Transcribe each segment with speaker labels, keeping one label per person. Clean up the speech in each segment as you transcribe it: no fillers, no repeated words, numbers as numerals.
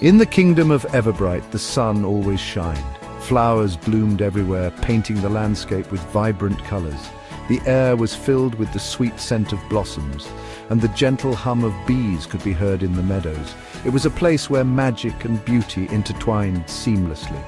Speaker 1: In the kingdom of Everbright, the sun always shined. Flowers bloomed everywhere, painting the landscape with vibrant colors. The air was filled with the sweet scent of blossoms, and the gentle hum of bees could be heard in the meadows. It was a place where magic and beauty intertwined seamlessly.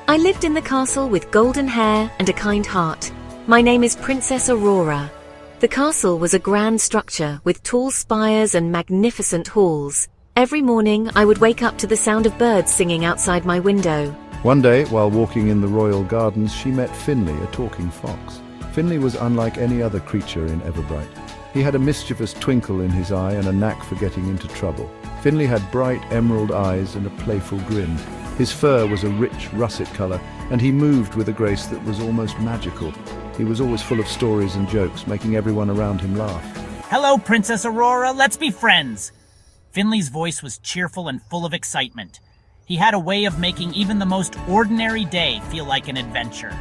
Speaker 2: I lived in the castle with golden hair and a kind heart. My name is Princess Aurora. The castle was a grand structure with tall spires and magnificent halls. Every morning, I would wake up to the sound of birds singing outside my window.
Speaker 1: One day, while walking in the royal gardens, she met Finley, a talking fox. Finley was unlike any other creature in Everbright. He had a mischievous twinkle in his eye and a knack for getting into trouble. Finley had bright emerald eyes and a playful grin. His fur was a rich russet color, and he moved with a grace that was almost magical. He was always full of stories and jokes, making everyone around him laugh.
Speaker 3: Hello, Princess Aurora, let's be friends. Finley's voice was cheerful and full of excitement. He had a way of making even the most ordinary day feel like an adventure.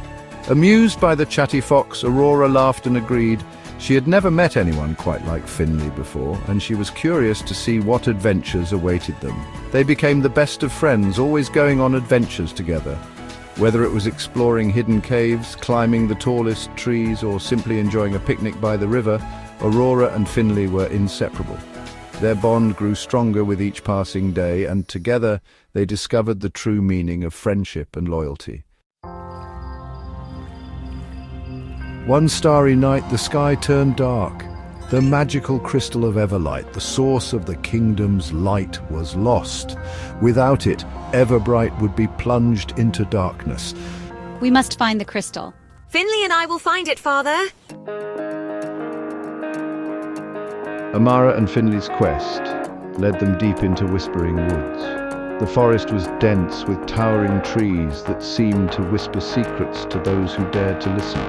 Speaker 1: Amused by the chatty fox, Aurora laughed and agreed. She had never met anyone quite like Finley before, and she was curious to see what adventures awaited them. They became the best of friends, always going on adventures together. Whether it was exploring hidden caves, climbing the tallest trees, or simply enjoying a picnic by the river, Aurora and Finley were inseparable. Their bond grew stronger with each passing day, and together they discovered the true meaning of friendship and loyalty. One starry night, the sky turned dark. The magical crystal of Everlight, the source of the kingdom's light, was lost. Without it, Everbright would be plunged into darkness.
Speaker 4: We must find the crystal.
Speaker 2: Finley and I will find it, Father.
Speaker 1: Amara and Finley's quest led them deep into Whispering Woods. The forest was dense with towering trees that seemed to whisper secrets to those who dared to listen.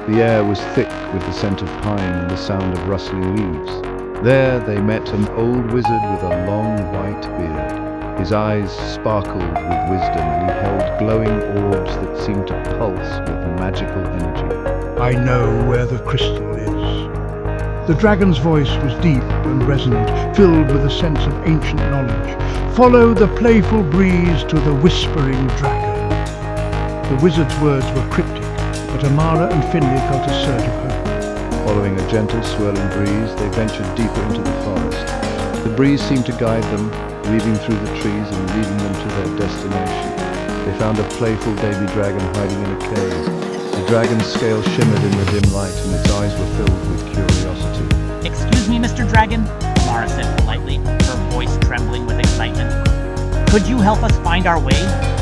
Speaker 1: The air was thick with the scent of pine and the sound of rustling leaves. There they met an old wizard with a long white beard. His eyes sparkled with wisdom, and he held glowing orbs that seemed to pulse with magical energy.
Speaker 5: I know where the crystal is. The dragon's voice was deep and resonant, filled with a sense of ancient knowledge. Follow the playful breeze to the whispering dragon. The wizard's words were cryptic, but Amara and Finley felt a surge of hope.
Speaker 1: Following a gentle swirling breeze, they ventured deeper into the forest. The breeze seemed to guide them, weaving through the trees and leading them to their destination. They found a playful baby dragon hiding in a cave. The dragon's scales shimmered in the dim light, and its eyes were filled with curiosity.
Speaker 3: Excuse me, Mr. Dragon, Mara said politely, her voice trembling with excitement. Could you help us find our way?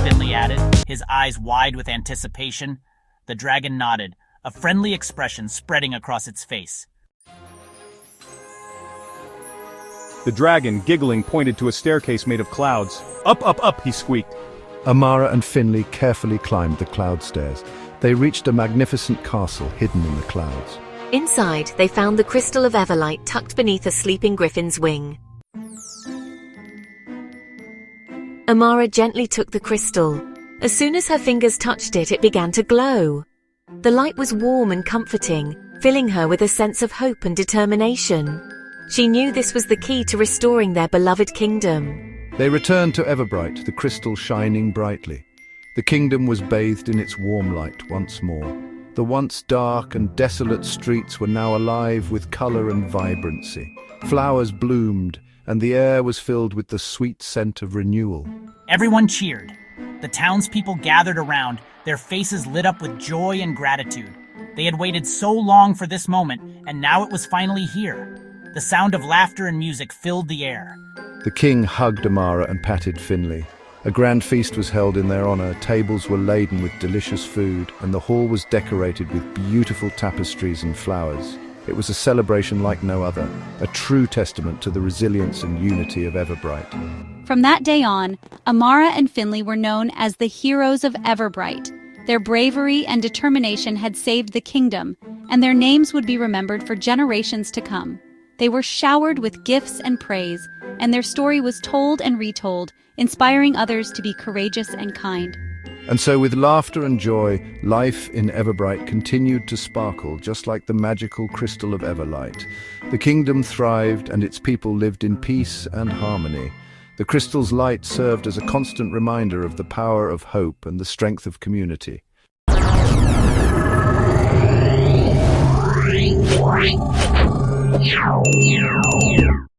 Speaker 3: Finley added, his eyes wide with anticipation. The dragon nodded, a friendly expression spreading across its face.
Speaker 6: The dragon, giggling, pointed to a staircase made of clouds. Up, up, up, he squeaked.
Speaker 1: Amara and Finley carefully climbed the cloud stairs. They reached a magnificent castle hidden in the clouds.
Speaker 2: Inside, they found the crystal of Everlight tucked beneath a sleeping griffin's wing. Amara gently took the crystal. As soon as her fingers touched it, it began to glow. The light was warm and comforting, filling her with a sense of hope and determination. She knew this was the key to restoring their beloved kingdom.
Speaker 1: They returned to Everbright, the crystal shining brightly. The kingdom was bathed in its warm light once more. The once dark and desolate streets were now alive with color and vibrancy. Flowers bloomed, and the air was filled with the sweet scent of renewal.
Speaker 3: Everyone cheered. The townspeople gathered around, their faces lit up with joy and gratitude. They had waited so long for this moment, and now it was finally here. The sound of laughter and music filled the air.
Speaker 1: The king hugged Amara and patted Finley. A grand feast was held in their honor. Tables were laden with delicious food, and the hall was decorated with beautiful tapestries and flowers. It was a celebration like no other, a true testament to the resilience and unity of Everbright.
Speaker 4: From that day on, Amara and Finley were known as the heroes of Everbright. Their bravery and determination had saved the kingdom, and their names would be remembered for generations to come. They were showered with gifts and praise, and their story was told and retold, inspiring others to be courageous and kind.
Speaker 1: And so with laughter and joy, life in Everbright continued to sparkle, just like the magical crystal of Everlight. The kingdom thrived, and its people lived in peace and harmony. The crystal's light served as a constant reminder of the power of hope and the strength of community.